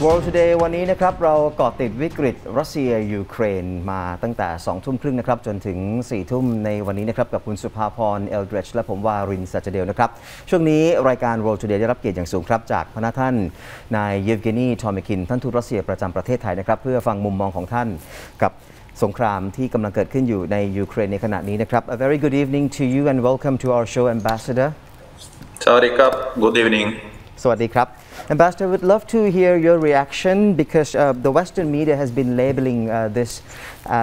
World Today วันนี้นะครับเราเกาะติดวิกฤตรัสเซียยูเครนมาตั้งแต่2 ทุ่มครึ่งนะครับจนถึง4 ทุ่มในวันนี้นะครับกับคุณสุภาพรเอลเดรชและผมวาริน สัจเดลนะครับช่วงนี้รายการ World Today ได้รับเกียรติอย่างสูงครับจากพระท่านนายเยฟเกนีทอมิคินท่านทูตรัสเซียประจำประเทศไทยนะครับเพื่อฟังมุมมองของท่านกับสงครามที่กำลังเกิดขึ้นอยู่ในยูเครนในขณะนี้นะครับ A very good evening to you and welcome to our show, Ambassador. สวัสดีครับ Good evening. สวัสดีครับ Ambassador, would love to hear your reaction because the Western media has been labeling this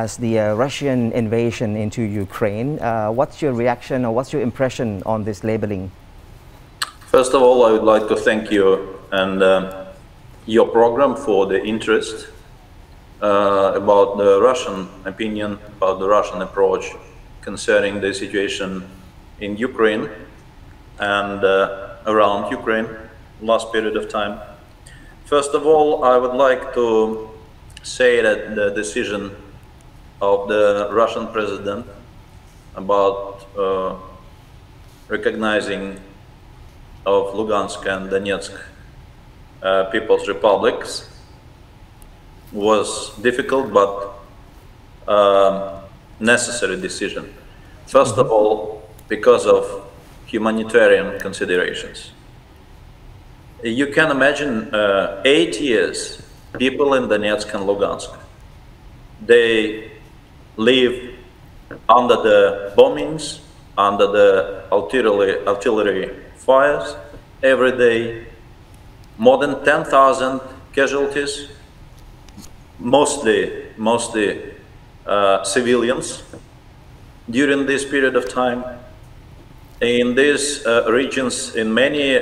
as the Russian invasion into Ukraine. What's your reaction or what's your impression on this labeling? First of all, I would like to thank you and your program for the interest about the Russian opinion, about the Russian approach concerning the situation in Ukraine and around Ukraine last period of time. First of all, I would like to say that the decision of the Russian president about recognizing of Lugansk and Donetsk People's Republics was difficult but necessary decision. First of all, because of humanitarian considerations. You can imagine 8 years, people in Donetsk and Lugansk, they live under the bombings, under the artillery fires, every day, more than 10,000 casualties, mostly civilians during this period of time. In these regions, in many,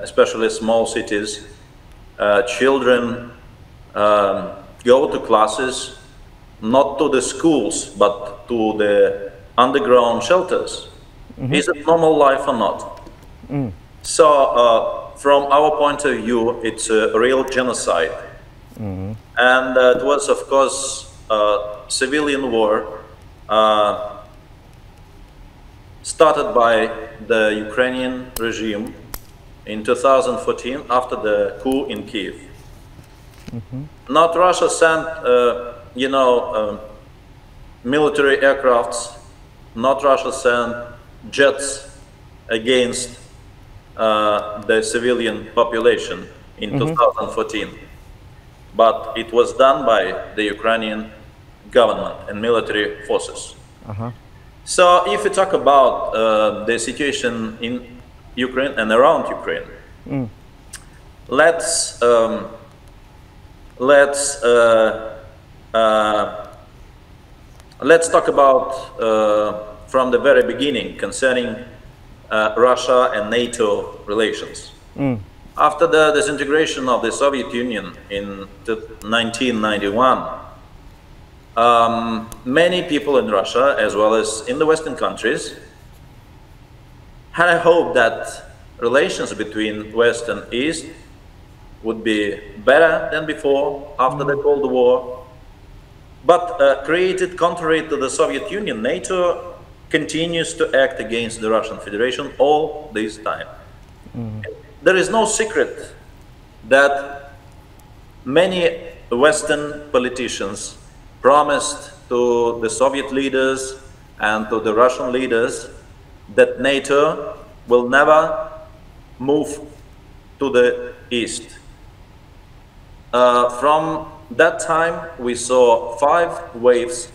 especially small cities, children go to classes, not to the schools, but to the underground shelters. Is it normal life or not? So, from our point of view, it's a real genocide. And it was, of course, civilian war started by the Ukrainian regime in 2014 after the coup in Kiev. Not Russia sent, military aircrafts, not Russia sent jets against the civilian population in 2014. But it was done by the Ukrainian government and military forces. So if we talk about the situation in Ukraine and around Ukraine, let's talk about from the very beginning concerning Russia and NATO relations. After the disintegration of the Soviet Union in 1991, many people in Russia, as well as in the Western countries, had a hope that relations between West and East would be better than before, after the Cold War. But created contrary to the Soviet Union, NATO continues to act against the Russian Federation all this time. There is no secret that many Western politicians promised to the Soviet leaders and to the Russian leaders that NATO will never move to the east. From that time, we saw 5 waves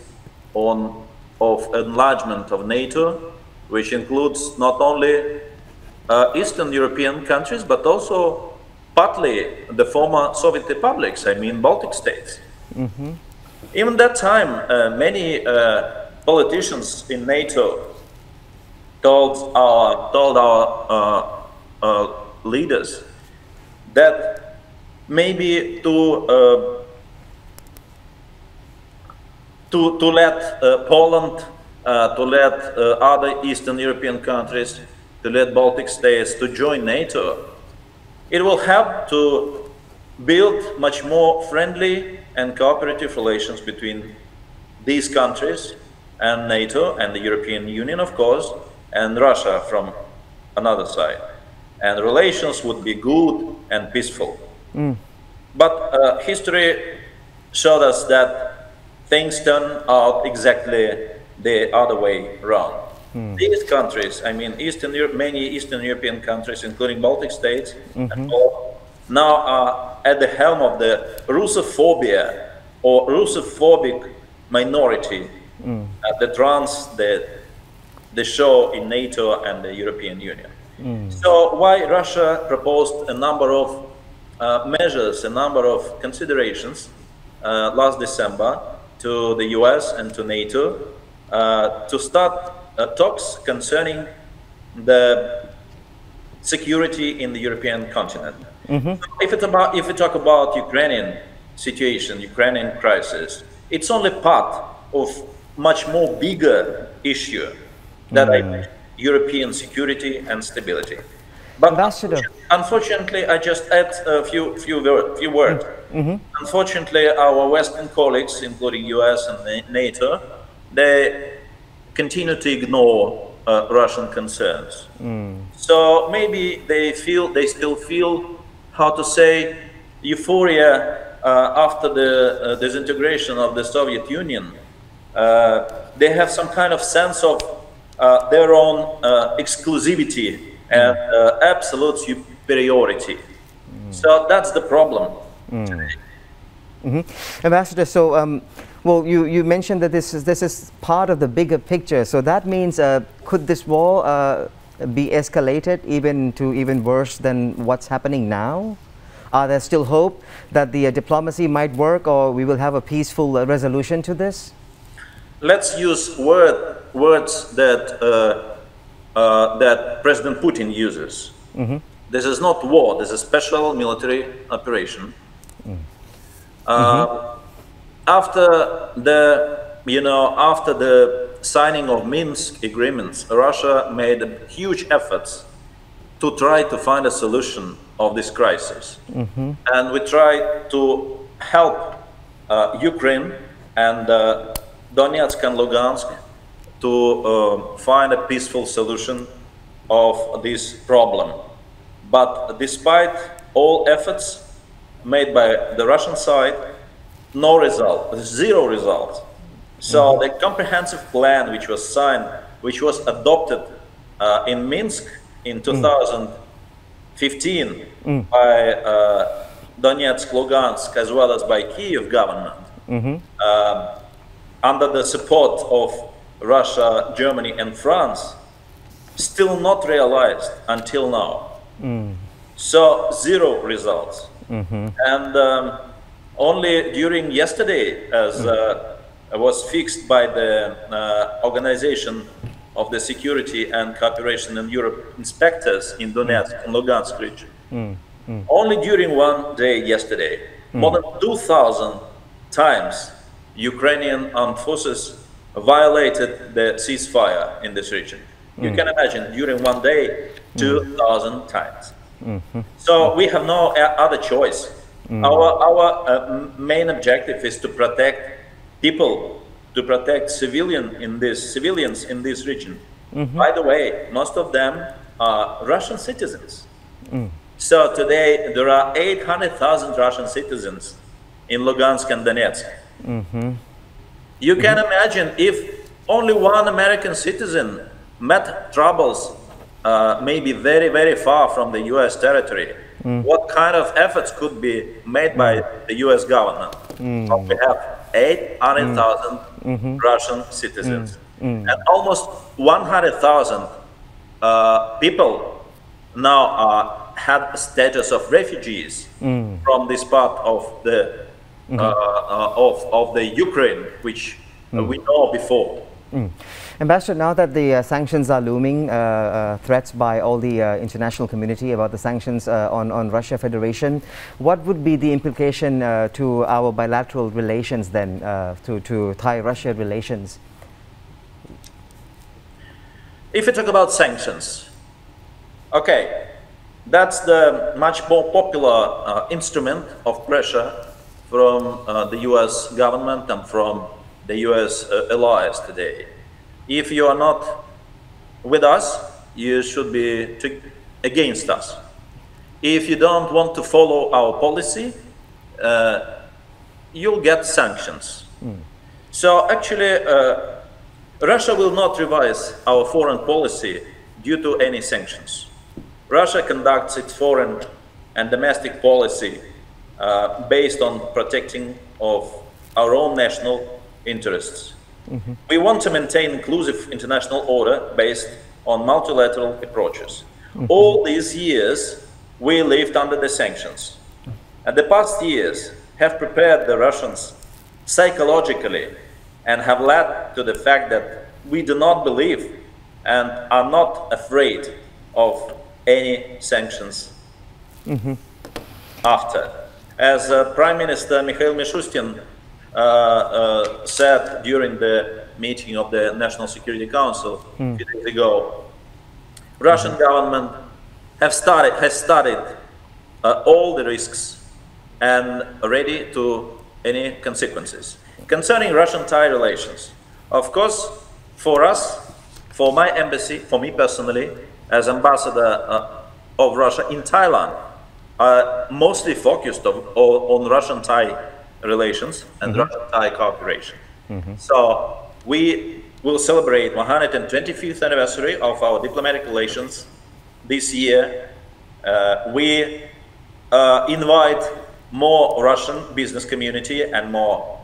of enlargement of NATO, which includes not only Eastern European countries, but also partly the former Soviet republics, I mean Baltic states. Even that time, many politicians in NATO told our leaders that maybe to let Poland, to let other Eastern European countries, to let Baltic states to join NATO, it will help to build much more friendly and cooperative relations between these countries and NATO and the European Union, of course, and Russia from another side. And relations would be good and peaceful. But history showed us that things turn out exactly the other way around. These countries, I mean, many Eastern European countries, including Baltic states, and all, now are at the helm of the Russophobia or Russophobic minority that runs the show in NATO and the European Union. So why Russia proposed a number of measures, a number of considerations last December to the US and to NATO to start talks concerning the security in the European continent. So if we talk about Ukrainian situation, Ukrainian crisis, it's only part of much more bigger issue that European security and stability. But unfortunately, I just add a few words. Unfortunately, our Western colleagues, including US and NATO, they continue to ignore Russian concerns. So maybe they still feel, how to say, euphoria after the disintegration of the Soviet Union. They have some kind of sense of their own exclusivity and absolute superiority. So that's the problem today. Ambassador, so well, you mentioned that this is part of the bigger picture. So that means could this war be escalated even worse than what's happening now? Are there still hope that the diplomacy might work, or we will have a peaceful resolution to this? Let's use words that that President Putin uses. This is not war. This is a special military operation. After the signing of Minsk agreements, Russia made huge efforts to try to find a solution of this crisis, and we tried to help Ukraine and Donetsk and Lugansk to find a peaceful solution of this problem. But despite all efforts made by the Russian side, no result, zero result. So the comprehensive plan which was signed, which was adopted in Minsk in 2015 by Donetsk, Lugansk, as well as by Kiev government, under the support of Russia, Germany, and France, still not realized until now. So zero results. And only during yesterday, as was fixed by the Organization of the Security and Cooperation in Europe inspectors in Donetsk and Lugansk region, only during one day yesterday, more than 2,000 times Ukrainian armed forces violated the ceasefire in this region. You can imagine, during one day, 2,000 times. So we have no other choice. Our main objective is to protect people, to protect civilians in this region. By the way, most of them are Russian citizens. So today there are 800,000 Russian citizens in Lugansk and Donetsk. You can imagine if only one American citizen met troubles, maybe very, very far from the US territory, what kind of efforts could be made by the US government? We have 800,000 Russian citizens, and almost 100,000 people now have status of refugees from this part of the Ukraine, which we know before. Ambassador, now that the sanctions are looming, threats by all the international community about the sanctions on Russia Federation, what would be the implication to our bilateral relations then, to Thai-Russia relations? If you talk about sanctions, okay, that's the much more popular instrument of pressure from the US government and from the US allies today. If you are not with us, you should be against us. If you don't want to follow our policy, you'll get sanctions. So actually, Russia will not revise our foreign policy due to any sanctions. Russia conducts its foreign and domestic policy based on protecting of our own national interests. We want to maintain inclusive international order based on multilateral approaches. All these years, we lived under the sanctions. And the past years have prepared the Russians psychologically and have led to the fact that we do not believe and are not afraid of any sanctions after. As Prime Minister Mikhail Mishustin said during the meeting of the National Security Council a few days ago, Russian government has studied all the risks and ready to any consequences. Concerning Russian-Thai relations, of course, for us, for my embassy, for me personally, as ambassador of Russia in Thailand, mostly focused on Russian-Thai relations and Russian-Thai cooperation. So we will celebrate 125th anniversary of our diplomatic relations this year. We invite more Russian business community and more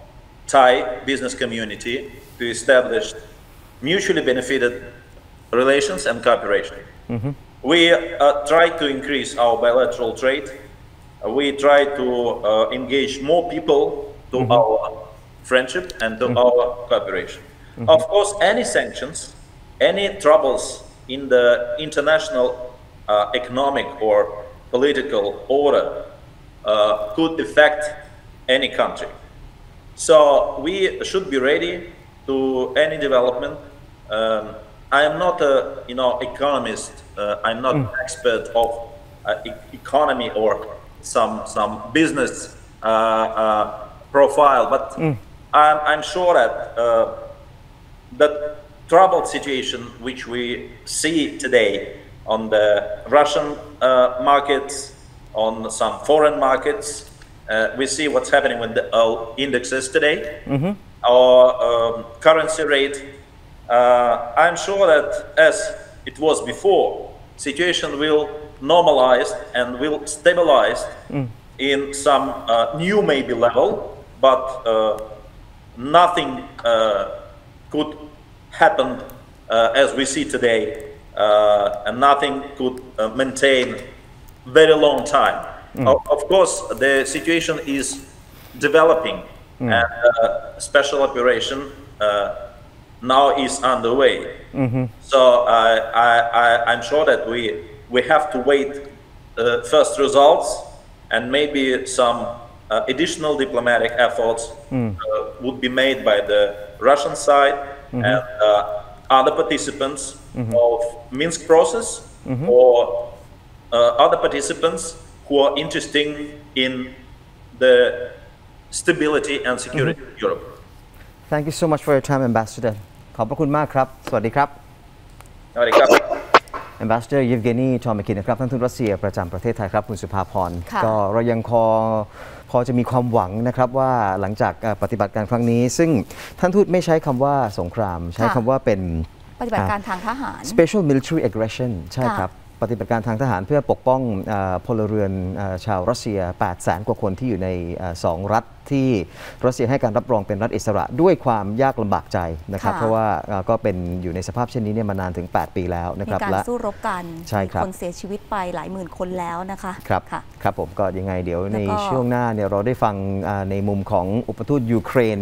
Thai business community to establish mutually benefited relations and cooperation. We try to increase our bilateral trade. We try to engage more people to our friendship and to our cooperation. Of course, any sanctions, any troubles in the international economic or political order could affect any country. So we should be ready to any development. I am not a economist. I'm not an expert of economy or some business profile, but I'm sure that the troubled situation which we see today on the Russian markets, on some foreign markets, we see what's happening with the indexes today, our currency rate. I'm sure that as it was before, situation will normalize and will stabilize in some new maybe level, but nothing could happen as we see today, and nothing could maintain very long time. Of course, the situation is developing, and special operation now is underway. So I'm sure that we have to wait first results, and maybe some additional diplomatic efforts would be made by the Russian side and other participants of Minsk process, or other participants who are interested in the stability and security of Europe. Thank you so much for your time, Ambassador. ขอบพระคุณมากครับ สวัสดีครับ สวัสดีครับ Ambassador Yevgeny Chomykin นะครับท่านทูตรัสเซียประจำประเทศไทยครับคุณสุภาพรก็เรายังพอจะมีความหวังนะครับว่าหลังจากปฏิบัติการครั้งนี้ซึ่งท่านทูตไม่ใช้คำว่าสงครามใช้คำว่าเป็นปฏิบัติการทางทหาร Special Military Aggression ใช่ครับปฏิบัติการทางทหารเพื่อปกป้องพลเรือนชาวรัสเซีย 800,000 กว่าคนที่อยู่ใน2 รัฐที่รัสเซียให้การรับรองเป็นรัฐอิสระด้วยความยากลำบากใจนะครับเพราะว่าก็เป็นอยู่ในสภาพเช่นนี้เนี่ยมานานถึง8 ปีแล้วนะครับมีการสู้รบกันมีคนเสียชีวิตไปหลายหมื่นคนแล้วนะคะครับผมก็ยังไงเดี๋ยวในช่วงหน้าเนี่ยเราได้ฟังในมุมของอุปทูตยูเครน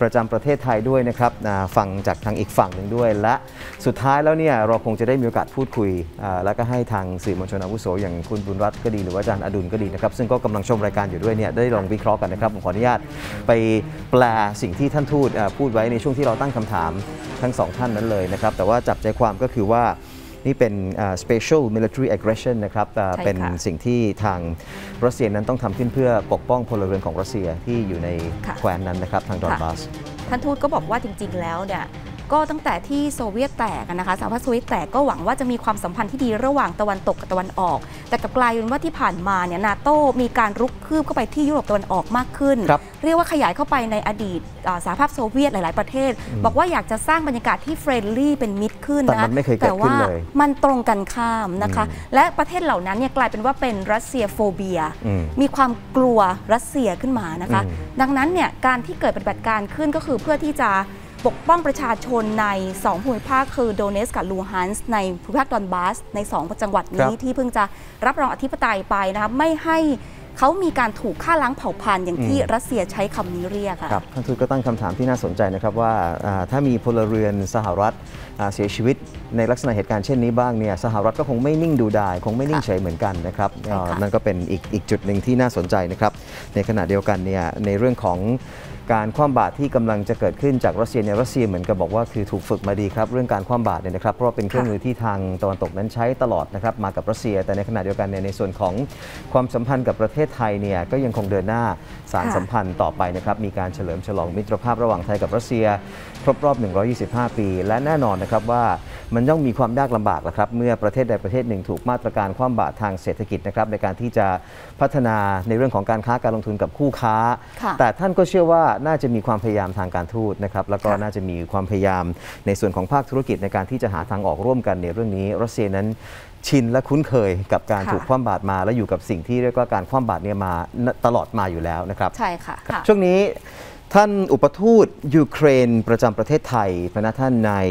ประจำประเทศไทยด้วยนะครับฟังจากทางอีกฝั่งหนึ่งด้วยและสุดท้ายแล้วเนี่ยเราคงจะได้มีโอกาสพูดคุยแล้วก็ให้ทางสื่อมวลชนอาวุโสอย่างคุณบุญรัตน์ก็ดีหรือว่าอาจารย์อดุลก็ดีนะครับซึ่งก็กำลังชมรายการอยู่ด้วยเนี่ยได้ลองวิเคราะห์กันนะครับผมขออนุญาตไปแปลสิ่งที่ท่านทูตพูดไว้ในช่วงที่เราตั้งคำถามทั้ง2ท่านนั้นเลยนะครับแต่ว่าจับใจความก็คือว่านี่เป็น special military aggression นะครับเป็นสิ่งที่ทางรัสเซียนั้นต้องทำขึ้นเพื่อปกป้องพลเรือนของรัสเซียที่อยู่ในแคว้นนั้นนะครับทางดอนบาสท่านทูตก็บอกว่าจริงๆแล้วเนี่ย ก็ตั้งแต่ที่โซเวียตแตกนะคะสหภาพโซเวียตแตกก็หวังว่าจะมีความสัมพันธ์ที่ดีระหว่างตะวันตกกับตะวันออกแต่กลับกลายเป็นว่าที่ผ่านมาเนี่ยนาโต้มีการรุกคืบเข้าไปที่ยุโรปตะวันออกมากขึ้นเรียกว่าขยายเข้าไปในอดีตสหภาพโซเวียตหลายๆประเทศบอกว่าอยากจะสร้างบรรยากาศที่เฟรนลี่เป็นมิตรขึ้นนะแต่ว่ามันตรงกันข้ามนะคะและประเทศเหล่านั้นเนี่ยกลายเป็นว่าเป็นรัสเซียโฟเบียมีความกลัวรัสเซียขึ้นมานะคะดังนั้นเนี่ยการที่เกิดปฏิบัติการขึ้นก็คือเพื่อที่จะปกป้องประชาชนใน2ภูมิภาคคือโดเนสกับลูฮันส์ในภูมิภาคดอนบาสใน2จังหวัดนี้ที่เพิ่งจะรับรองอธิปไตยไปนะคะไม่ให้เขามีการถูกฆ่าล้างเผ่าพันธุ์อย่างที่รัสเซียใช้คำนี้เรียกค่ะครับท่านทูตก็ตั้งคำถามที่น่าสนใจนะครับว่าถ้ามีพลเรือนสหรัฐเสียชีวิตในลักษณะเหตุการณ์เช่นนี้บ้างเนี่ยสหรัฐก็คงไม่นิ่งดูดายคงไม่นิ่งเฉยเหมือนกันนะครับนั่นก็เป็นอีกจุดหนึ่งที่น่าสนใจนะครับในขณะเดียวกันเนี่ยในเรื่องของการคว่ำบาตรที่กำลังจะเกิดขึ้นจากรัสเซียเนี่ยรัสเซียเหมือนกับบอกว่าคือถูกฝึกมาดีครับเรื่องการคว่ำบาตรเนี่ยนะครับเพราะว่าเป็นเครื่องมือที่ทางตะวันตกนั้นใช้ตลอดนะครับมากับรัสเซียแต่ในขณะเดียวกันเนี่ยในส่วนของความสัมพันธ์กับประเทศไทยเนี่ยก็ยังคงเดินหน้าสานสัมพันธ์ต่อไปนะครับมีการเฉลิมฉลองมิตรภาพระหว่างไทยกับรัสเซียครบรอบ125 ปีและแน่นอนนะครับว่ามันย่อมมีความยากลำบากแหละครับเมื่อประเทศใดประเทศหนึ่งถูกมาตรการคว่ำบาตรทางเศรษฐกิจนะครับในการที่จะพัฒนาในเรื่องของการค้าการลงทุนกับคู่ค้าแต่ท่านก็เชื่อว่าน่าจะมีความพยายามทางการทูตนะครับแล้วก็น่าจะมีความพยายามในส่วนของภาคธุรกิจในการที่จะหาทางออกร่วมกันในเรื่องนี้รัสเซียนั้นชินและคุ้นเคยกับการถูกคว่ำบาตรมาและอยู่กับสิ่งที่เรียกว่าการคว่ำบาตรเนี่ยมาตลอดมาอยู่แล้วนะครับใช่ค่ะช่วงนี้ท่านอุปทูตยูเครนประจำประเทศไทยพนักท่านนาย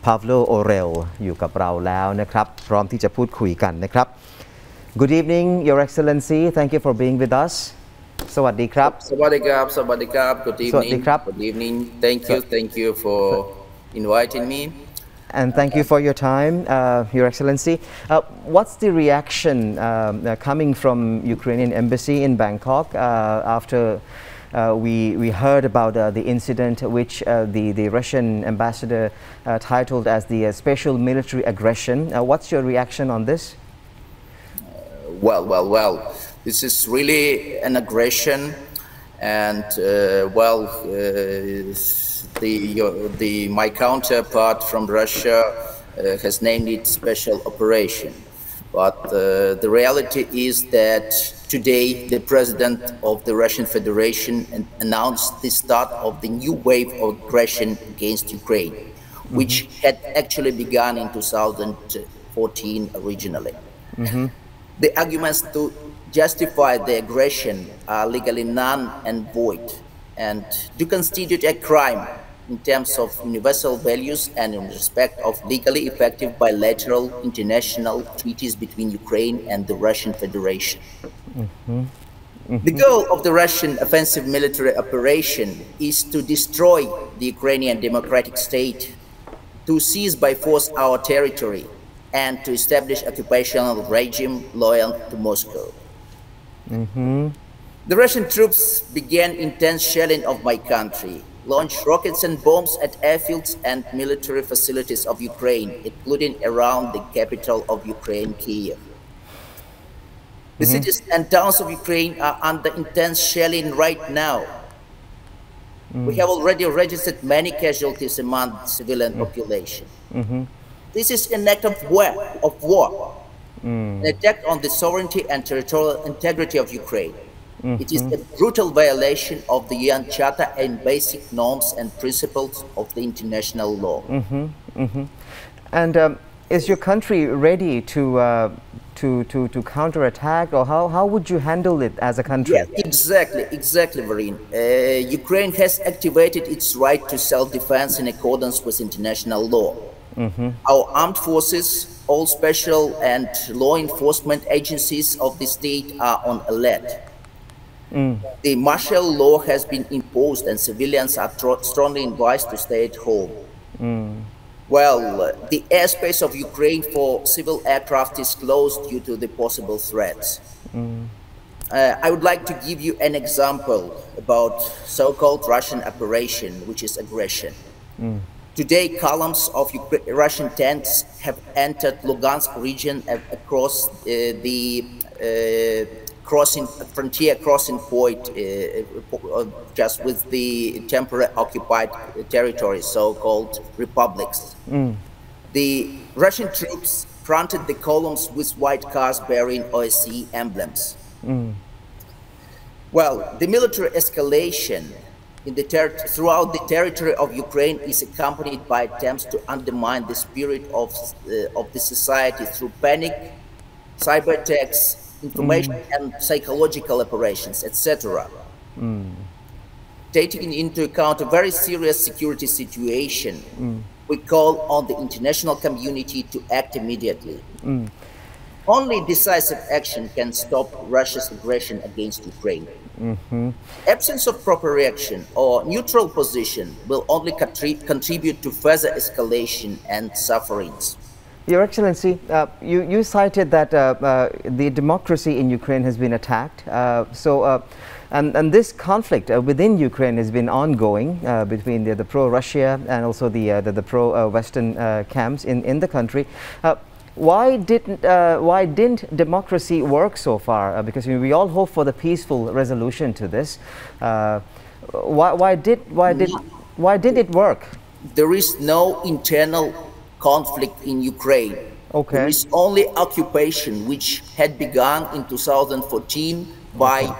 พาฟโลโอเรลอยู่กับเราแล้วนะครับพร้อมที่จะพูดคุยกันนะครับ Good evening Your Excellency Thank you for being with us สวัสดีครับสวัสดีครับสวัสดีครับ Good สวัสดี evening ครับ Good evening Thank you for inviting me And thank you for your time, Your Excellency. What's the reaction coming from Ukrainian embassy in Bangkok after we heard about the incident which the Russian ambassador titled as the special military aggression? What's your reaction on this? Well. This is really an aggression, and my counterpart from Russia has named it special operation. But the reality is that today the president of the Russian Federation announced the start of the new wave of aggression against Ukraine, which had actually begun in 2014 originally. The arguments to justify the aggression are legally null and void and do constitute a crime in terms of universal values and in respect of legally effective bilateral international treaties between Ukraine and the Russian Federation. The goal of the Russian offensive military operation is to destroy the Ukrainian democratic state, to seize by force our territory, and to establish occupational regime loyal to Moscow. The Russian troops began intense shelling of my country, launched rockets and bombs at airfields and military facilities of Ukraine, including around the capital of Ukraine, Kyiv. The cities and towns of Ukraine are under intense shelling right now. We have already registered many casualties among the civilian population. This is an act of war, an attack on the sovereignty and territorial integrity of Ukraine. It is a brutal violation of the UN Charter and basic norms and principles of the international law. And is your country ready to counterattack, or how would you handle it as a country? Yeah, exactly, Varun. Ukraine has activated its right to self-defense in accordance with international law. Our armed forces, all special and law enforcement agencies of the state are on alert. The martial law has been imposed and civilians are strongly advised to stay at home. The airspace of Ukraine for civil aircraft is closed due to the possible threats. I would like to give you an example about so-called Russian operation, which is aggression. Today, columns of Russian tanks have entered Lugansk region across the frontier crossing point just with the temporary occupied territories, so-called republics. The Russian troops fronted the columns with white cars bearing OSCE emblems. Well, the military escalation throughout the territory of Ukraine is accompanied by attempts to undermine the spirit of the society through panic, cyber attacks, information and psychological operations, etc. Taking into account a very serious security situation, we call on the international community to act immediately. Only decisive action can stop Russia's aggression against Ukraine. Absence of proper reaction or neutral position will only contribute to further escalation and sufferings. Your Excellency, you cited that the democracy in Ukraine has been attacked. And this conflict within Ukraine has been ongoing between the pro-Russia and also the pro-Western camps in the country. Why didn't democracy work so far? Because we all hope for the peaceful resolution to this. Why did it work? There is no internal conflict in Ukraine. Okay. There is only occupation, which had begun in 2014 by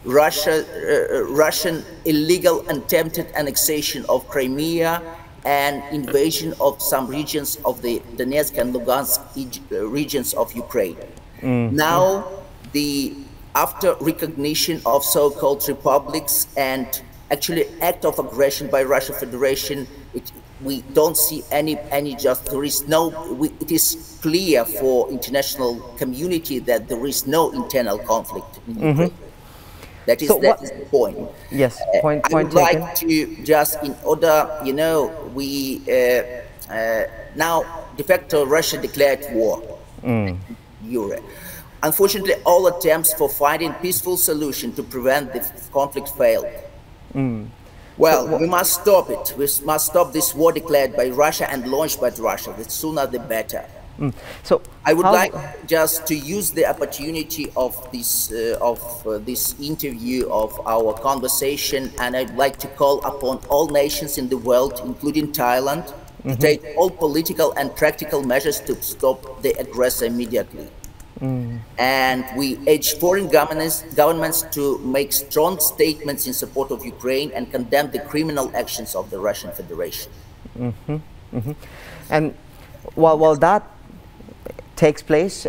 Russian illegal attempted annexation of Crimea and invasion of some regions of the Donetsk and Lugansk regions of Ukraine. Now, after recognition of so-called republics and actually act of aggression by Russia Federation, we don't see any it is clear for international community that there is no internal conflict in Ukraine. That is the point. Yes, point I would taken. like to just, in order, we now de facto Russia declared war. Europe. Unfortunately, all attempts for finding peaceful solution to prevent the conflict failed. Well, we must stop it. We must stop this war declared by Russia and launched by Russia. The sooner the better. So I would like just to use the opportunity of this interview, of our conversation, and I'd like to call upon all nations in the world, including Thailand, to take all political and practical measures to stop the aggressor immediately. And we urge foreign governments to make strong statements in support of Ukraine and condemn the criminal actions of the Russian Federation. And while that takes place,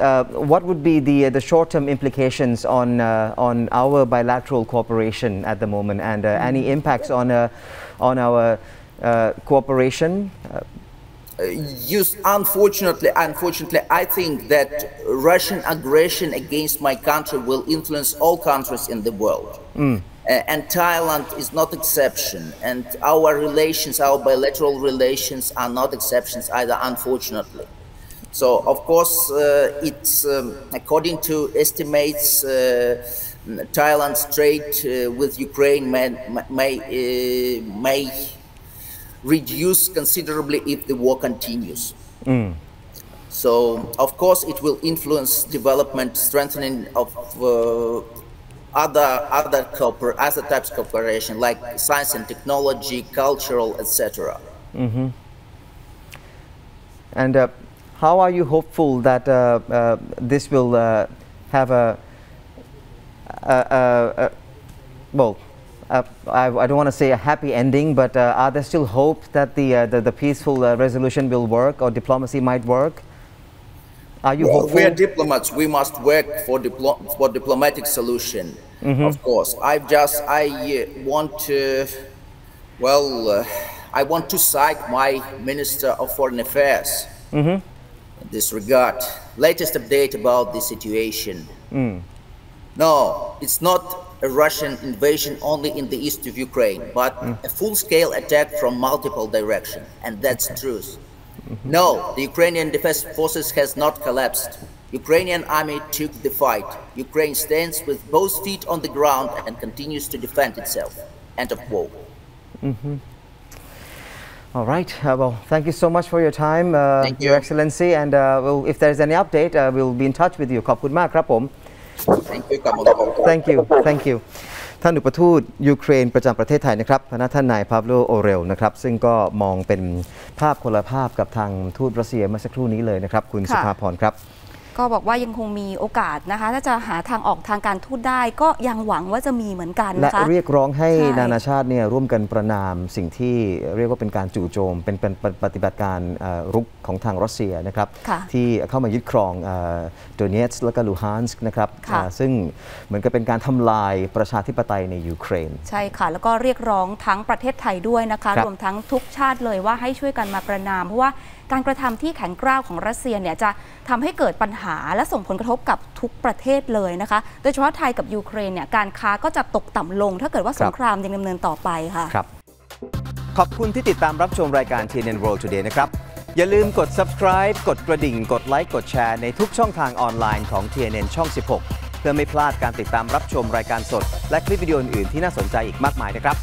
what would be the short-term implications on our bilateral cooperation at the moment, and any impacts on our cooperation? Yes, unfortunately, I think that Russian aggression against my country will influence all countries in the world. And Thailand is not exception, and our bilateral relations are not exceptions either, unfortunately. So, of course, it's according to estimates, Thailand's trade with Ukraine may reduce considerably if the war continues. So, of course, it will influence development, strengthening of other types of cooperation, like science and technology, cultural, etc. And how are you hopeful that this will have I don't want to say a happy ending, but are there still hope that the peaceful resolution will work, or diplomacy might work? Are you hopeful? We are diplomats. We must work for diplomatic solution. Of course, I want to cite my Minister of Foreign Affairs in this regard. Latest update about the situation. No, it's not a Russian invasion only in the east of Ukraine, but a full-scale attack from multiple directions, and that's truth. No, the Ukrainian defense forces has not collapsed. Ukrainian army took the fight. Ukraine stands with both feet on the ground and continues to defend itself. End of quote. All right. Well, thank you so much for your time, Thank you. Your Excellency. And if there's any update, we'll be in touch with you. ขอบคุณมากครับผม Thank you. Thank you ท่านอุปทูตยูเครนประจำประเทศไทยนะครับท่านนายพาโวโลโอเรลนะครับซึ่งก็มองเป็นภาพคนละภาพกับทางทูตรัสเซียเมื่อสักครู่นี้เลยนะครับคุณสุภาพรครับก็บอกว่ายังคงมีโอกาสนะคะถ้าจะหาทางออกทางการทูตได้ก็ยังหวังว่าจะมีเหมือนกันนะคะและเรียกร้องให้นานาชาติเนี่ยร่วมกันประนามสิ่งที่เรียกว่าเป็นการจู่โจมเป็นปฏิบัติการรุกของทางรัสเซียนะครับที่เข้ามายึดครองโดเนตส์และก็ลูฮานสก์นะครับซึ่งเหมือนกับเป็นการทำลายประชาธิปไตยในยูเครนใช่ค่ะแล้วก็เรียกร้องทั้งประเทศไทยด้วยนะคะรวมทั้งทุกชาติเลยว่าให้ช่วยกันมาประนามเพราะว่าการกระทำที่แข็งกร้าวของรัสเซียเนี่ยจะทำให้เกิดปัญหาและส่งผลกระทบกับทุกประเทศเลยนะคะโดยเฉพาะไทยกับยูเครนเนี่ยการค้าก็จะตกต่ำลงถ้าเกิดว่าสงครามยังดำเนินต่อไปค่ะครับขอบคุณที่ติดตามรับชมรายการ TNN World Today นะครับอย่าลืมกด subscribe กดกระดิ่งกดไลค์กดแชร์ในทุกช่องทางออนไลน์ของ TNN ช่อง 16 เพื่อไม่พลาดการติดตามรับชมรายการสดและคลิปวิดีโออื่นๆที่น่าสนใจอีกมากมายนะครับ